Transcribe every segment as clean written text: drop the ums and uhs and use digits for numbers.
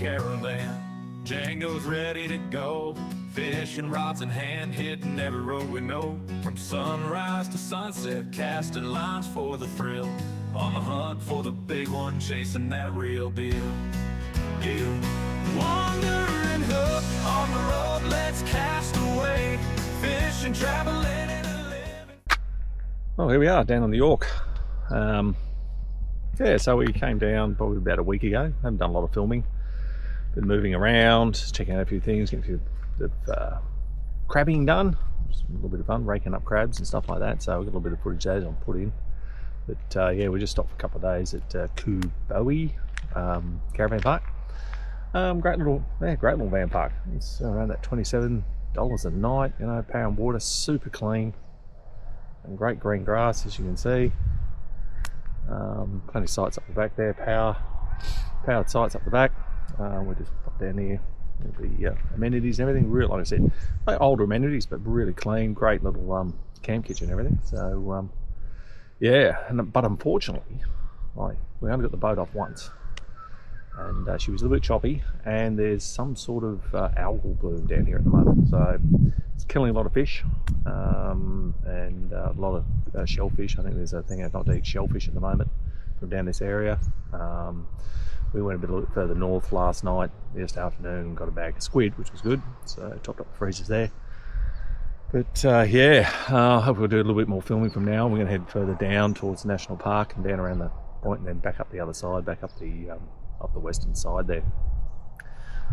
caravan. Django's ready to go, fishing rods in hand, hitting every road we know. From sunrise to sunset, casting lines for the thrill. On the hunt for the big one, chasing that real deal. You wandering hook on the road, let's cast away. Fishing, traveling, and a living. Well, here we are down on the Yorke. Yeah, so we came down probably about a week ago. Haven't done a lot of filming. Been moving around, checking out a few things, getting a few bit of crabbing done. Just a little bit of fun, raking up crabs and stuff like that. So we've got a little bit of footage there I'll put in. But yeah, we just stopped for a couple of days at Kubowie Caravan Park. Great little van park. It's around that $27 a night. You know, power and water, super clean, and great green grass as you can see. Plenty of sites up the back there, powered sites up the back. We'll just pop down here with the amenities and everything. Really, like I said, like older amenities, but really clean, great little camp kitchen and everything. So yeah, but unfortunately, we only got the boat off once, and she was a little bit choppy, and there's some sort of algal bloom down here at the moment, so it's killing a lot of fish, and a lot of shellfish. I think there's a thing out not to eat shellfish at the moment from down this area. We went a bit further north last night, yesterday afternoon, and got a bag of squid, which was good, so topped up the freezers there. But yeah, hopefully we'll do a little bit more filming from now. We're going to head further down towards the national park and down around the point, and then back up the other side, back up the western side there.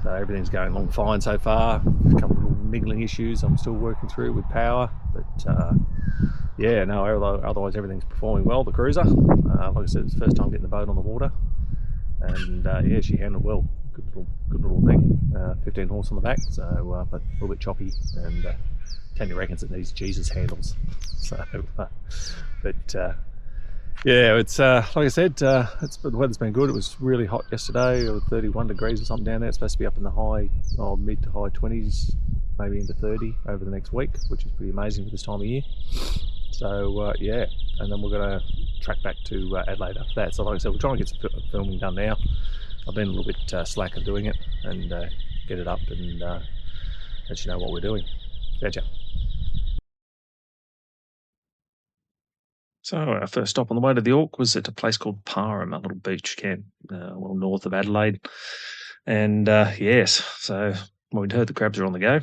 So everything's going along fine so far. A couple of little niggling issues I'm still working through with power, but yeah, no, otherwise everything's performing well. The cruiser, like I said, it's the first time getting the boat on the water, and yeah, she handled well. Good little thing. 15 horse on the back, so but a little bit choppy, and Tanya reckons it needs Jesus handles. So, but yeah, it's like I said, the weather's been good. It was really hot yesterday, or 31 degrees or something down there. It's supposed to be up in the mid to high 20s, maybe into 30 over the next week, which is pretty amazing for this time of year. So yeah, and then we're going to track back to Adelaide after that. So like I said, we're trying to get some filming done now. I've been a little bit slack at doing it, and get it up and let you know what we're doing. Catch ya. So our first stop on the way to the Yorke was at a place called Parham, a little beach camp well north of Adelaide. And yes, so we'd heard the crabs are on the go,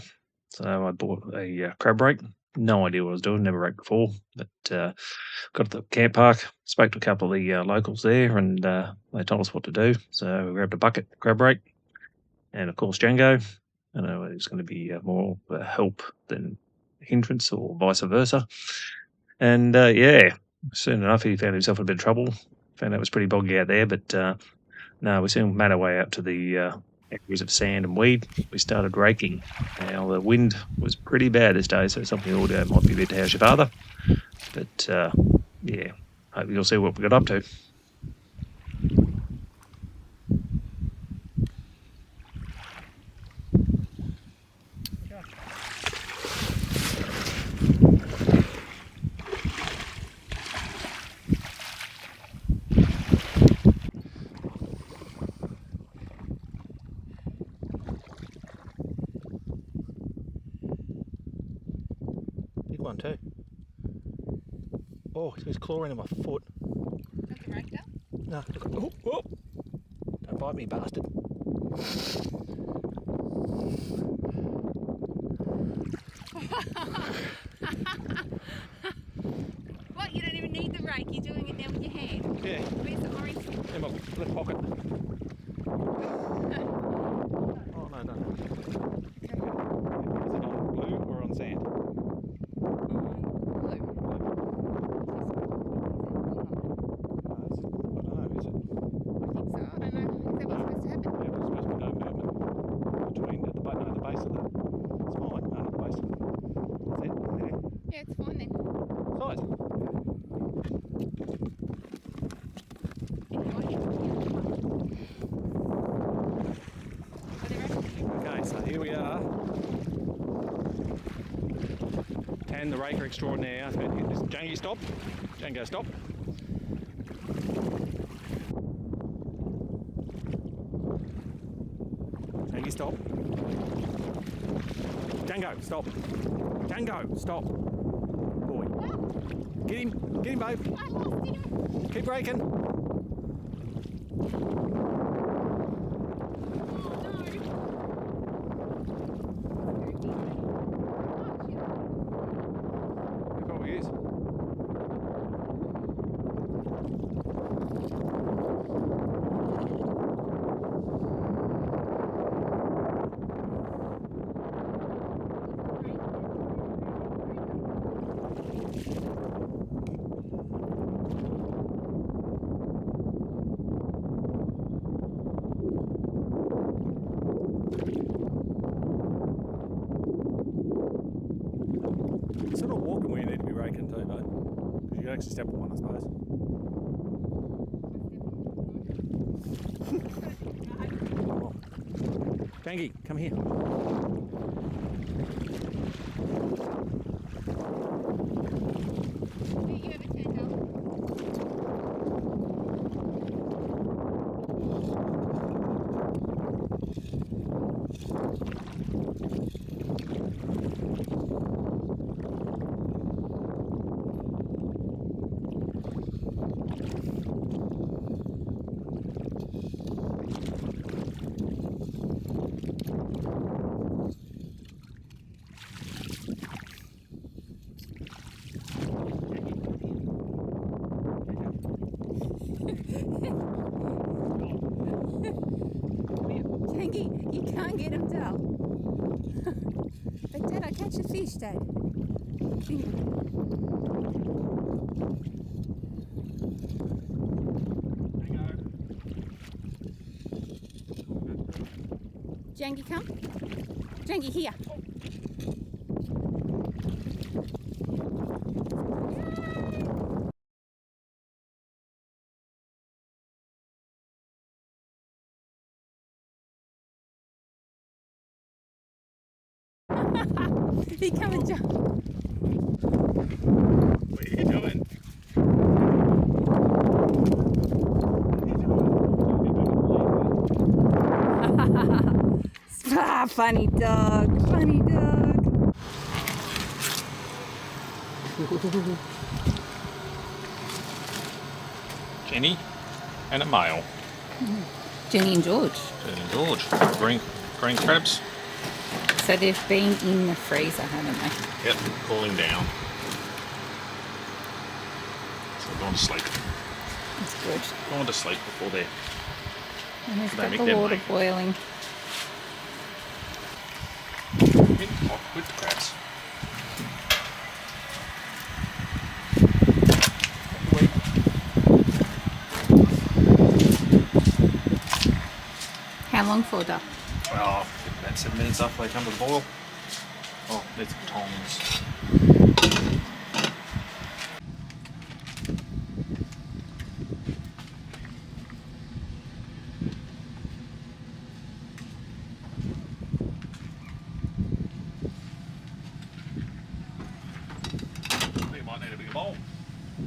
so I bought a crab rake. No idea what I was doing, never raked before, but got to the camp park, spoke to a couple of the locals there, and they told us what to do. So we grabbed a bucket, crab rake, and of course Django. I know it was going to be more help than hindrance, or vice versa. And yeah, soon enough he found himself in a bit of trouble. Found out it was pretty boggy out there, but no, we soon made our way out to the areas of sand and weed. We started raking. Now the wind was pretty bad this day, so some of the audio might be a bit how's your father. But yeah, hope you'll see what we got up to. One too. Oh, he's clawing in my foot. Have you raked up? No, look. Oh. Don't bite me, bastard. What? You don't even need the rake, you're doing it now with your hand? Yeah. Where's the orange? In my left pocket. Oh, no. Is it on blue or on sand? Yeah, it's fine then. Size. Okay, so here we are. Tan the raker extraordinaire. Django, stop. Django, stop. stop. Django, stop. Django, stop. Boy. Get him, babe. I lost him. Keep braking. He probably is. Sort of walking where you need to be raking too, bud. Because you can actually step on one, I suppose. Bangy, come here. Have you ever turned up? Tangy, you can't get him down. But Dad, I catch a fish, Dad. Jangy, come. Jangy, here. He come and jump. What are you doing? Ah, funny dog, funny dog. Jenny and a male. Jenny and George. Jenny and George. Green crabs. So they've been in the freezer, haven't they? Yep, cooling down. So they're going to sleep. That's good. Going to sleep before they're... And they've They got make the their water way. boiling. With the crabs. How long for, Duck? Well, about 7 minutes after they come to the boil. Oh, there's some tongs. You might need a bigger bowl.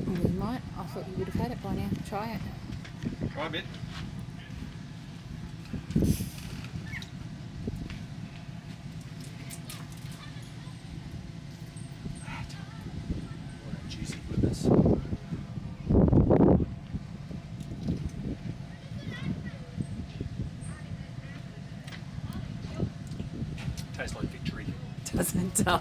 We might. I thought you would have had it by now. Try it. Try a bit. What a juicy goodness. Tastes like victory. Doesn't it?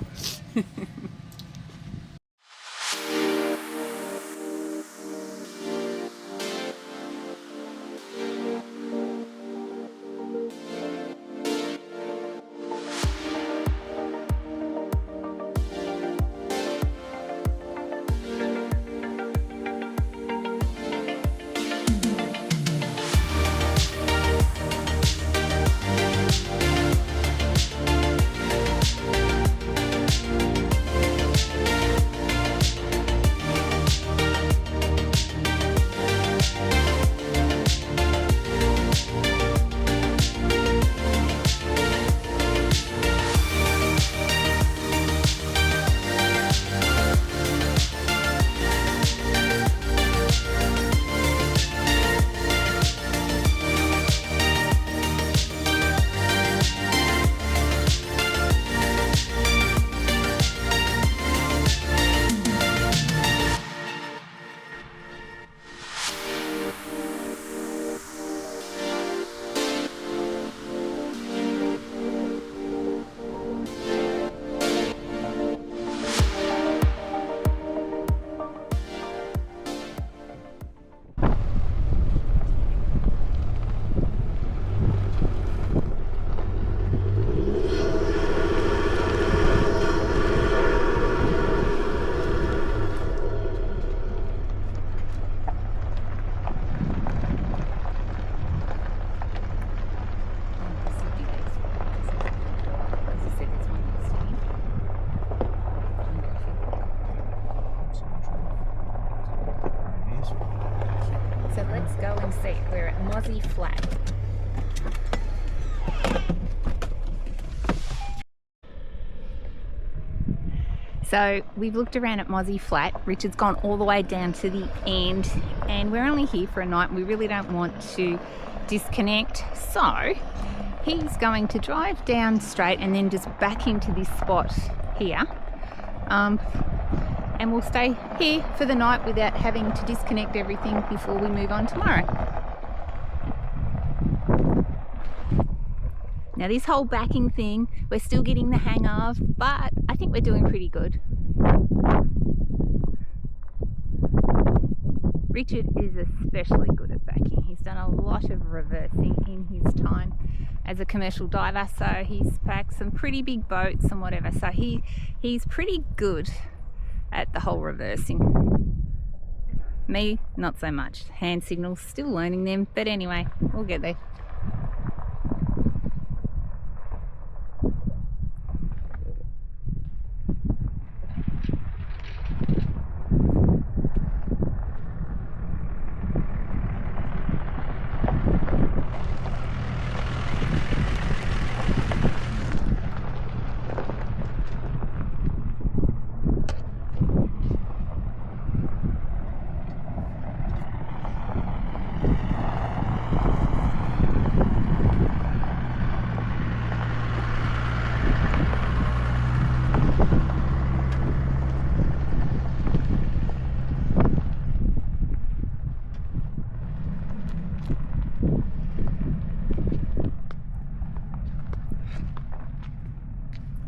So let's go and see. We're at Mozzy Flat. So we've looked around at Mozzy Flat. Richard's gone all the way down to the end and we're only here for a night and we really don't want to disconnect. So he's going to drive down straight and then just back into this spot here. And we'll stay here for the night without having to disconnect everything before we move on tomorrow. Now this whole backing thing, we're still getting the hang of, but I think we're doing pretty good. Richard is especially good at backing. He's done a lot of reversing in his time as a commercial diver, so he's backed some pretty big boats and whatever, so he's pretty good at the whole reversing. Me, not so much. Hand signals, still learning them, but anyway, we'll get there.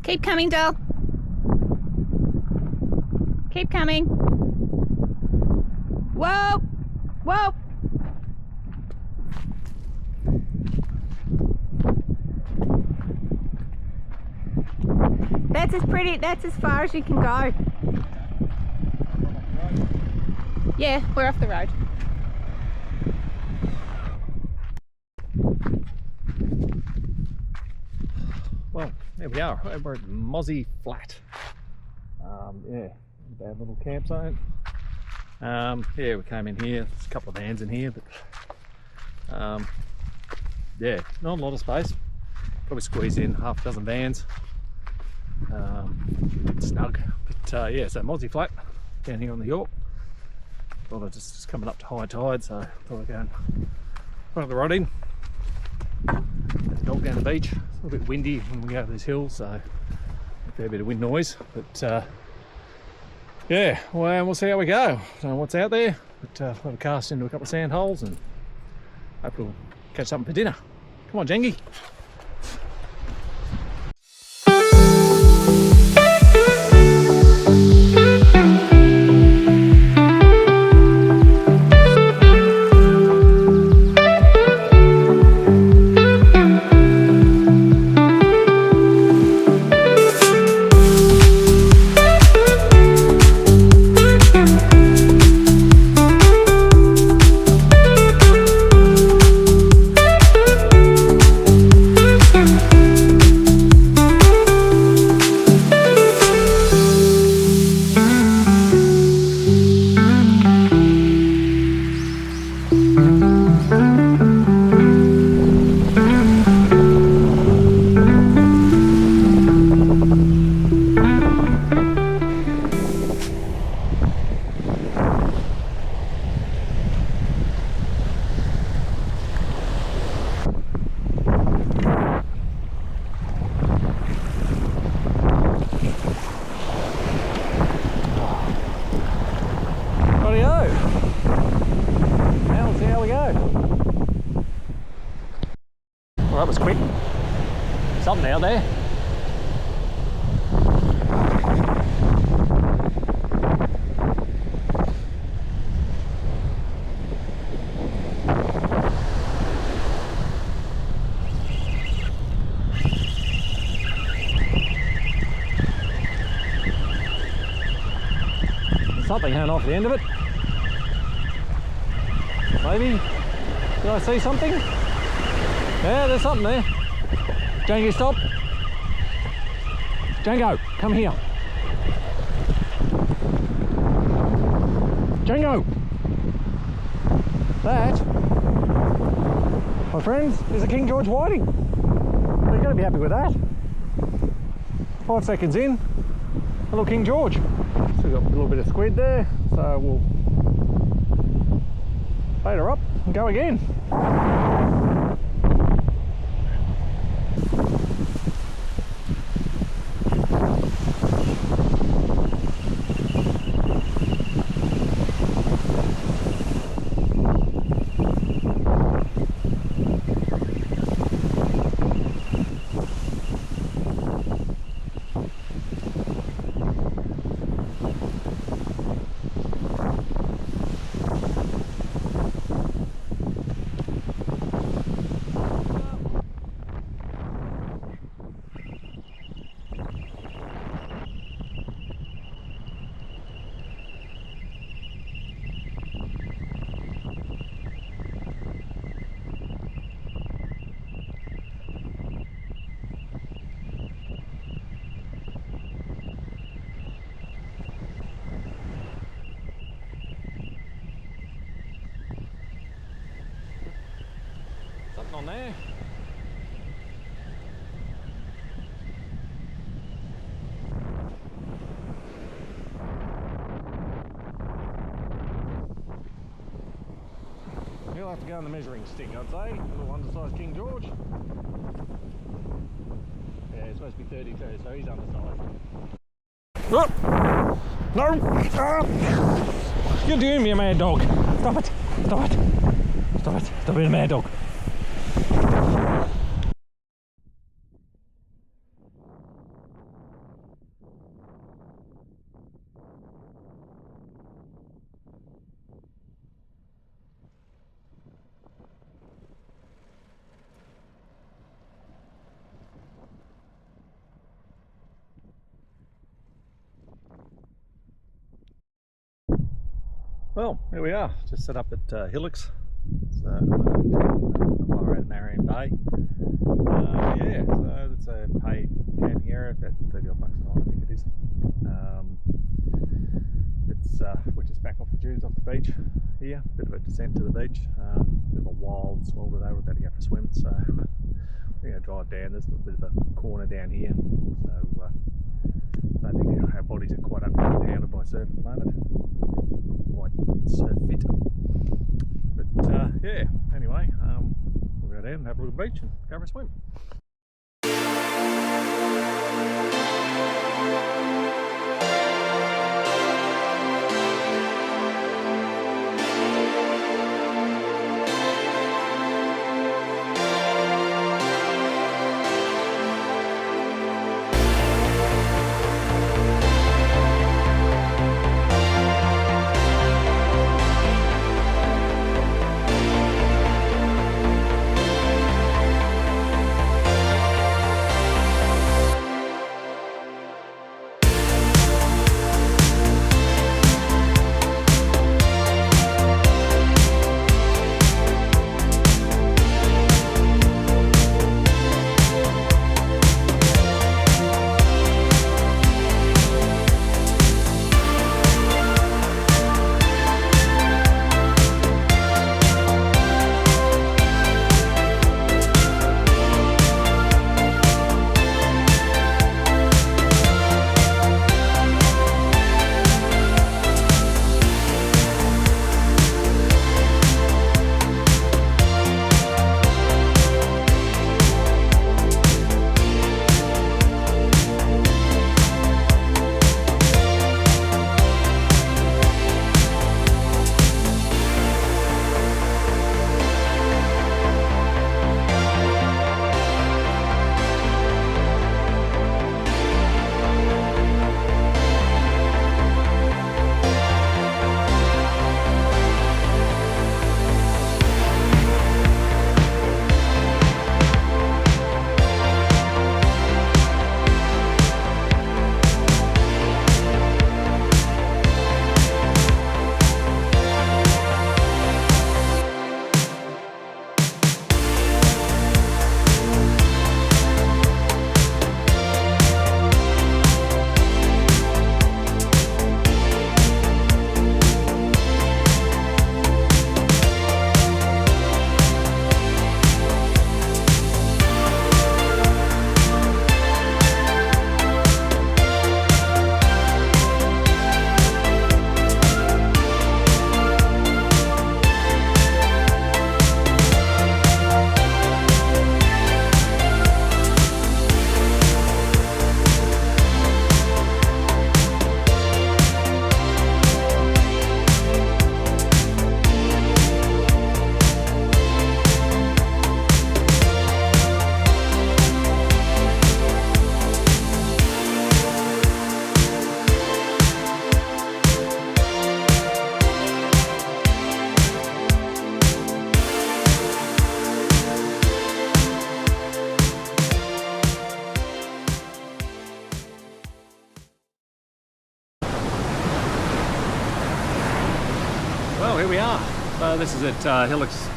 Keep coming, doll. Keep coming. Whoa! Whoa! That's as far as you can go. Yeah, we're off the road. Well, there we are. We're at Mozzy Flat. Yeah, bad little campsite. Yeah, we came in here. There's a couple of vans in here, but yeah, not a lot of space. Probably squeeze in half a dozen vans. Snug, but yeah. So Mozzy Flat down here on the Yorke. Thought I just coming up to high tide, so thought I'd go and run the rod in. Get the dog down the beach. It's a little bit windy when we go over these hills, so a fair bit of wind noise. But yeah, well, we'll see how we go. Don't know what's out there, but we'll have a cast into a couple of sand holes and hopefully we'll catch something for dinner. Come on, Jengi. Well, that was quick. Something out there. There's something hanging off the end of it. Maybe. Did I see something? Yeah, there's something there. Django, stop. Django, come here. Django. That, my friends, is a King George whiting. You're going to be happy with that. 5 seconds in, a little King George. Still got a little bit of squid there, so we'll bait her up and go again. Something on there. You'll have to go on the measuring stick, I'd say. A little undersized King George. Yeah, it's supposed to be 32, so he's undersized. Oh! No! Ah! You're doing me a mad dog. Stop it! Stop it! Stop it! Stop being a mad dog. Well, here we are, just set up at Hillocks, so around Pelican Bay. Yeah, so it's a paid camping area, about 30 odd bucks a night I think it is. We're just back off the dunes, off the beach here, bit of a descent to the beach, bit of a wild swell today, we're about to go for a swim, so we're going to drive down. There's a little bit of a corner down here, so I don't think our bodies are quite up to pounded by surf at the moment. Quite surf fit. But yeah, anyway, we'll go down and have a look at the beach and go for a swim. Well, here we are. This is at Hillocks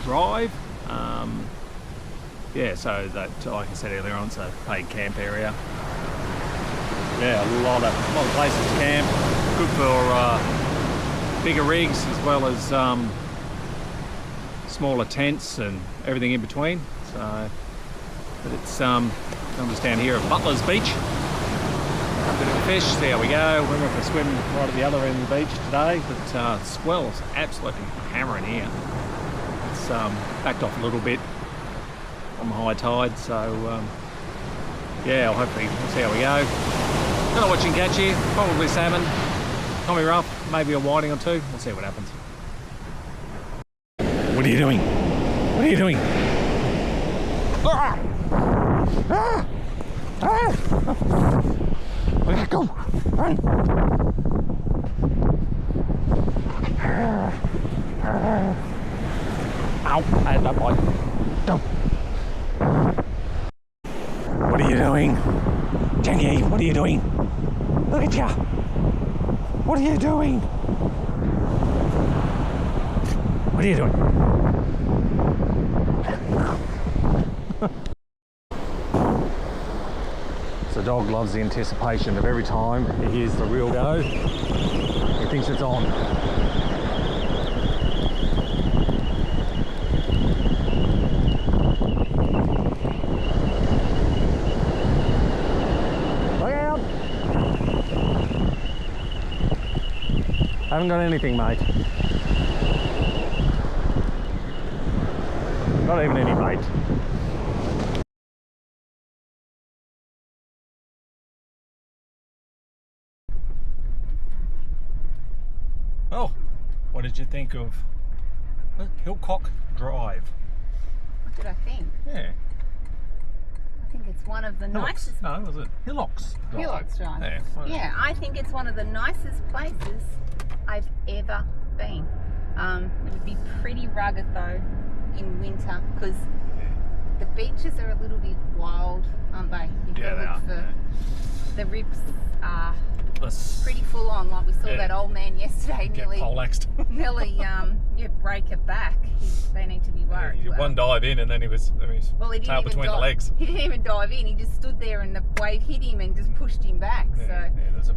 Drive. Yeah, so that, like I said earlier on, it's a paid camp area. Yeah, a lot of places to camp. Good for bigger rigs as well as smaller tents and everything in between. So, but it's I'm just down here at Butler's Beach. A bit of a fish, see how we go. We went for a swim right at the other end of the beach today, but swell's absolutely hammering here. It's backed off a little bit on the high tide, so yeah, hopefully we'll see how we go. Don't know what you can catch here, probably salmon, tommy rough, maybe a whiting or two. We'll see what happens. What are you doing? What are you doing? Ah! Ah! Ah! Okay, go! Run! Ow! I had that bite. Go! What are you doing? Janky, what are you doing? Look at ya! What are you doing? What are you doing? The dog loves the anticipation of every time he hears the reel go. He thinks it's on. Look out! Haven't got anything, mate. Not even any bait. Oh, what did you think of Hillocks Drive? What did I think? Yeah. I think it's one of the Hillocks. nicest. No, was it Hillocks Drive? Hillocks Drive. Yeah, well, Yeah, I think it's one of the nicest places I've ever been. It would be pretty rugged though in winter because the beaches are a little bit wild, aren't they? You've got to look for the rips are pretty full on. Like we saw that old man yesterday nearly nearly break a back. They need to be worried. He did one dive in and then he was tail between the legs. He didn't even dive in. He just stood there and the wave hit him and just pushed him back. There's a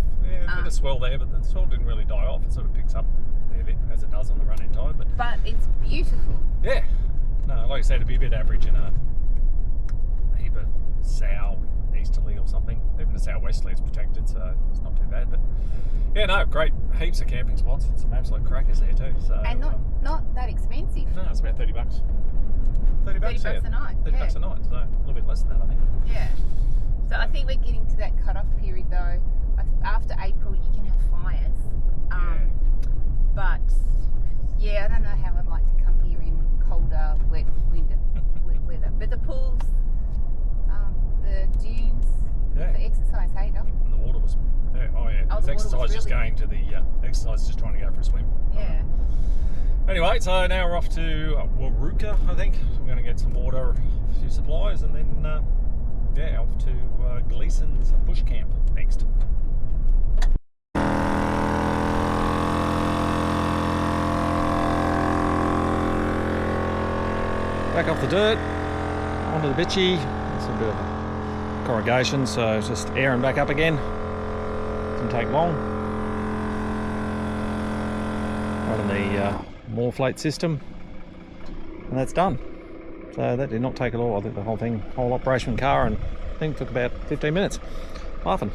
bit of swell there, but the swell didn't really die off. It sort of picks up there a bit as it does on the running tide. But it's beautiful. Yeah. No, like I said, it'd be a bit average in a heap of sow easterly or something. Even the southwesterly is protected, so it's not too bad. But yeah, no, great, heaps of camping spots. Some absolute crackers there too. So and not that expensive. No, it's about $30. 30 bucks a night. 30 bucks a night, so a little bit less than that, I think. Yeah. So I think we're getting to that cut-off period though. After April, you can have fires. But yeah, I don't know how I'd like to come here in colder, wet weather. But the pools, the dunes, for exercise, hey, Doc? And the water was, the exercise just going to the exercise, just trying to go for a swim. Yeah. Anyway, so now we're off to Waruka, I think. So we're going to get some water, a few supplies, and then off to Gleason's bush camp next. Back off the dirt, onto the bitchy. It's a bit of a corrugation, so it's just airing back up again. Doesn't take long. Running the Morflate system, and that's done. So that did not take at all. I think the whole operation car and thing took about 15 minutes. Laughing.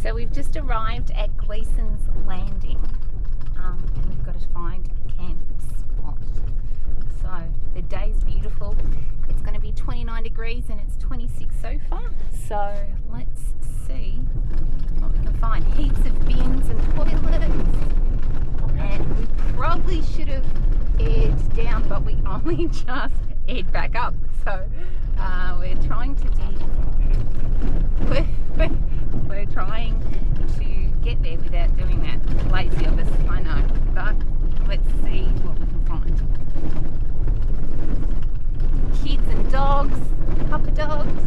So we've just arrived at Gleason's Landing, and we've got to find a camp spot. So the day's beautiful. It's going to be 29 degrees and it's 26 so far. So let's see what we can find. Heaps of bins and toilets. And we probably should have aired down, but we only just aired back up. So we're trying to we're trying to get there without doing that. Lazy of us, I know, but let's see what we can find. Kids and dogs, puppy dogs.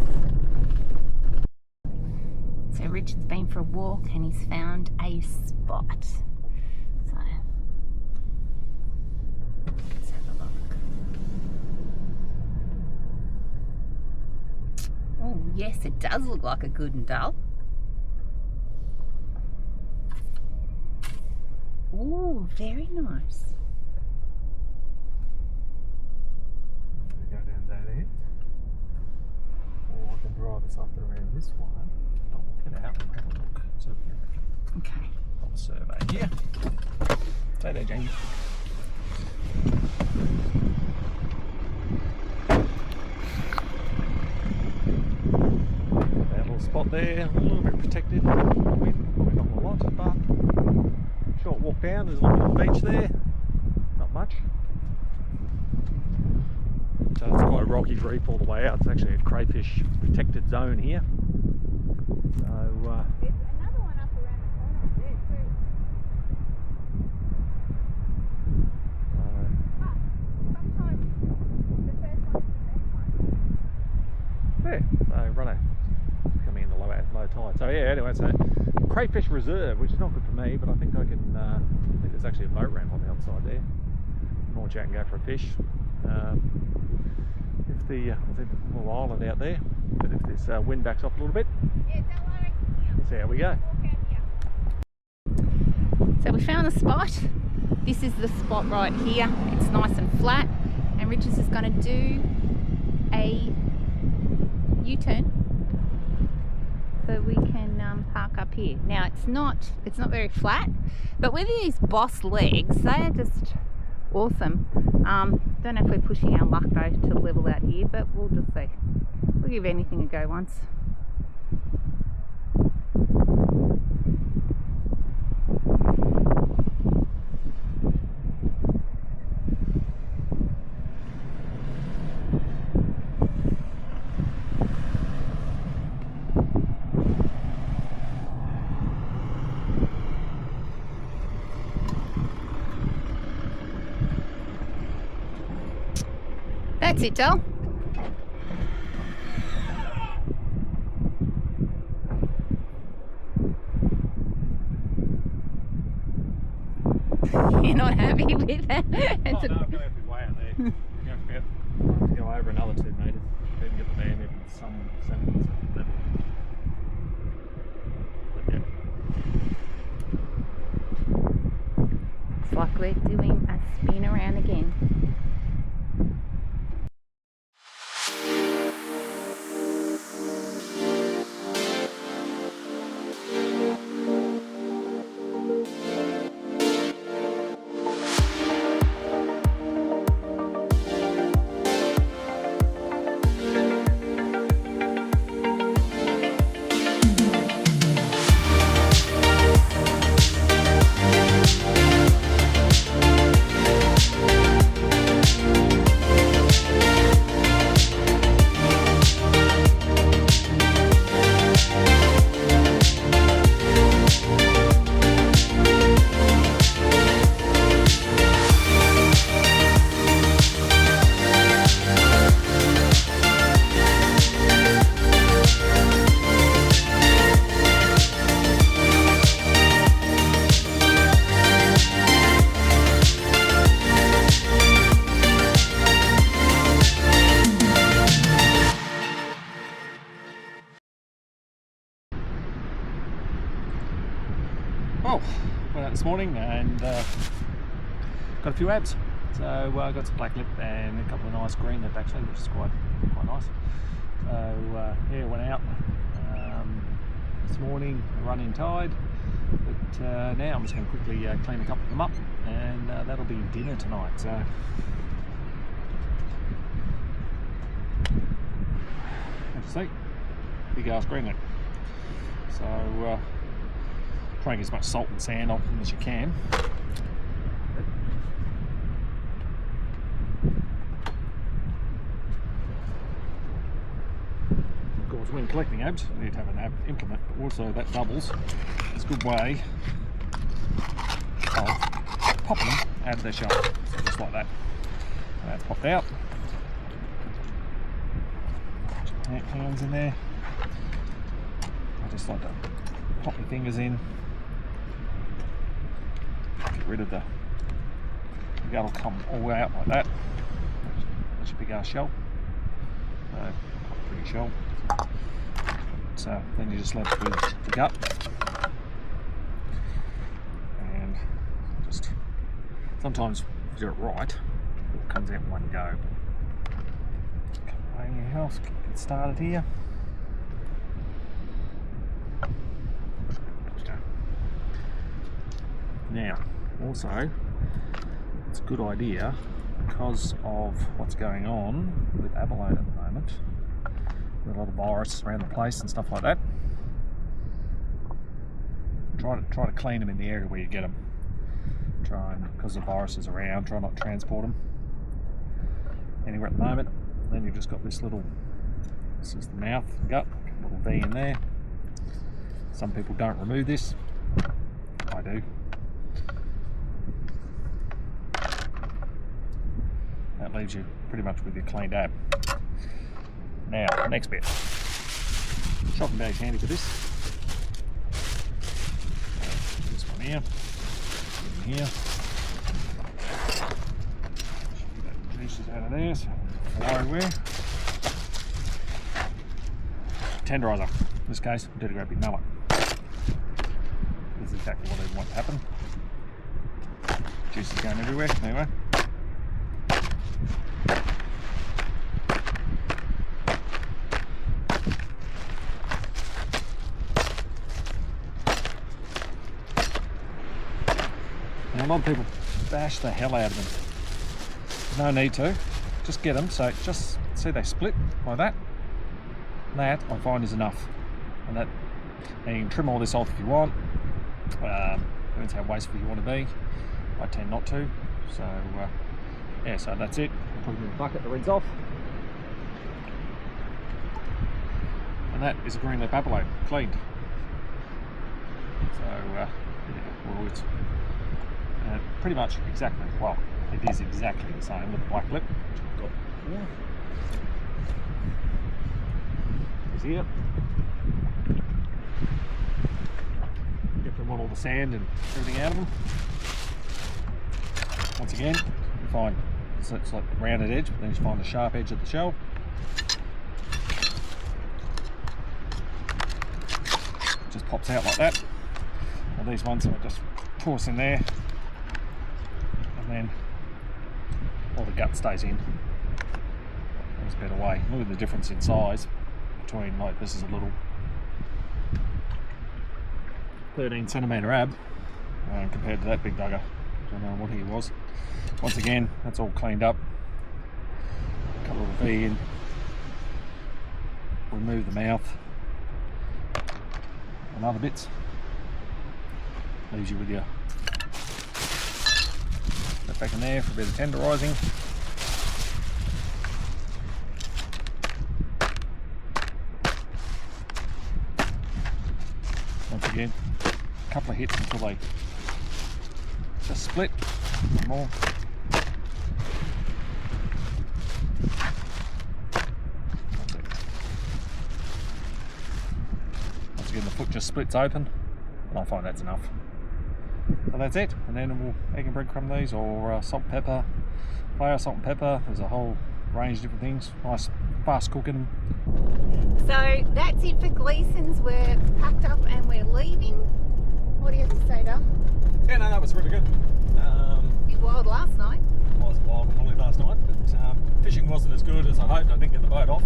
So Richard's been for a walk and he's found a spot. So let's have a look. Oh yes, it does look like a good and dull. Oh, very nice. Go down that end. Or I can drive us up and around this one. But we'll get out and have a look. So Okay. on the survey here. Stay there, Jamie. That little spot there, a little bit protected. Probably not a lot, but short walk down. There's a little beach there. Not much. So it's quite a rocky reef all the way out. It's actually a crayfish protected zone here. So There's another one up around the corner there too. But sometimes the first one is the best one. yeah, so runner coming in the low tide. So yeah, anyway, so crayfish reserve, which is not good for me, but I think I can. I think there's actually a boat ramp on the other side there. Launch out and go for a fish. If the I think there's a little island out there, but if this wind backs off a little bit, Yeah, don't worry. let's see how we go. Walk out here. So we found the spot. This is the spot right here. It's nice and flat, and Richards is going to do a U-turn so we can park up here. Now it's not very flat, but with these boss legs, they are just awesome. Don't know if we're pushing our luck though to level out here, but we'll just see. We'll give anything a go once. That's it, doll. You're not happy with that? Oh, no, I'm going to have to be way out there. I'm going to have to go over another 2 metres. Even get the van maybe some semblance of level. But yeah. It's like we're doing a spin around again. Well, went out this morning and got a few abs. So I got some black lip and a couple of nice green lip actually, which is quite nice. So yeah, went out this morning, running tide. But now I'm just going to quickly clean a couple of them up, and that'll be dinner tonight. So as you see, big ass green lip. So try and get as much salt and sand off them as you can. Of course, when collecting abs, you need to have an ab implement, but also that doubles. It's a good way of popping them out of their shell. So just like that. And that's popped out. Put your hands in there. I just like to pop your fingers in, get rid of the gut will come all out like that. That's your big ass shell. Pretty shell. So then you're just left with the gut. And just sometimes if you do it right, it comes out in one go. Anything else? Get started here. Now, also, it's a good idea because of what's going on with abalone at the moment. There's a lot of virus around the place and stuff like that. Try to clean them in the area where you get them. Because the virus is around, try not to transport them anywhere at the moment. Then you've just got this little, this is the mouth, gut, little V in there. Some people don't remove this. I do. That leaves you pretty much with your cleaned ab. Now, next bit. Shopping bag's handy for this. This one here. In here. Pieces out of there, so everywhere. Tenderizer. In this case, dirty great big mallet. This is exactly what I want to happen. Juice is going everywhere. Anyway. A lot of people bash the hell out of them. No need to. Just get them. So just see they split like that. That I find is enough. And that, and you can trim all this off if you want. Depends how wasteful you want to be. I tend not to. So yeah. So that's it. Put them in the bucket to rinse off. And that is a green lip abalone cleaned. So yeah. Well, it's pretty much exactly, well, it is exactly the same with the black lip, which I've got here. Is here. If we want all the sand and everything out of them. Once again, you find it's like the rounded edge, but then you find the sharp edge of the shell. It just pops out like that. Now these ones I just toss in there. And then all the gut stays in. That's a better way. Look at the difference in size between, like, this is a little 13cm ab compared to that big bugger. I don't know what he was. Once again, that's all cleaned up. Cut a little V in. Remove the mouth and other bits. Leaves you with your that back in there for a bit of tenderising. Once again, a couple of hits until they just split. One more. Once again, the foot just splits open, and I find that's enough. So that's it, and then we'll egg and breadcrumb these, or salt and pepper, flour, salt and pepper. There's a whole range of different things. Nice, fast cooking. So that's it for Gleason's. We're packed up and we're leaving. What do you have to say, Dale? Yeah, no, that was really good. Bit wild last night. It was wild and woolly last night, but fishing wasn't as good as I hoped. I didn't get the boat off.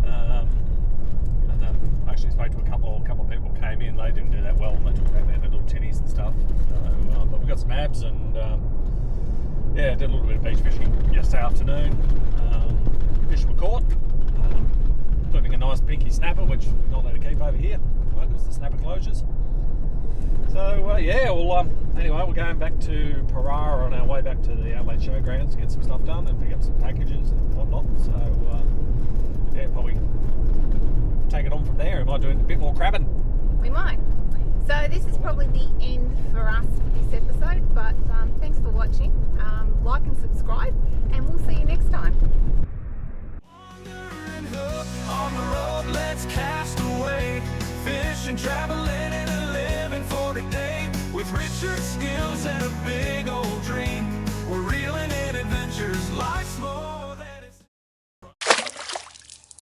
And I actually spoke to a couple of people who came in. They didn't do that well, and they took around their little tinnies and stuff. But we got some abs, and yeah, did a little bit of beach fishing yesterday afternoon. Fish were caught, including a nice pinky snapper, which we're not allowed to keep over here, right, because the snapper closures. So yeah, well, anyway, we're going back to Parara on our way back to the Adelaide Showgrounds to get some stuff done and pick up some packages and whatnot. So yeah, probably take it on from there. We might do a bit more crabbing. We might. So this is probably the end for us for this episode, but thanks for watching. Like and subscribe, and we'll see you next time. On the road, let's cast away. Fishing, traveling, and a living for the day. With richer skills set a big old dream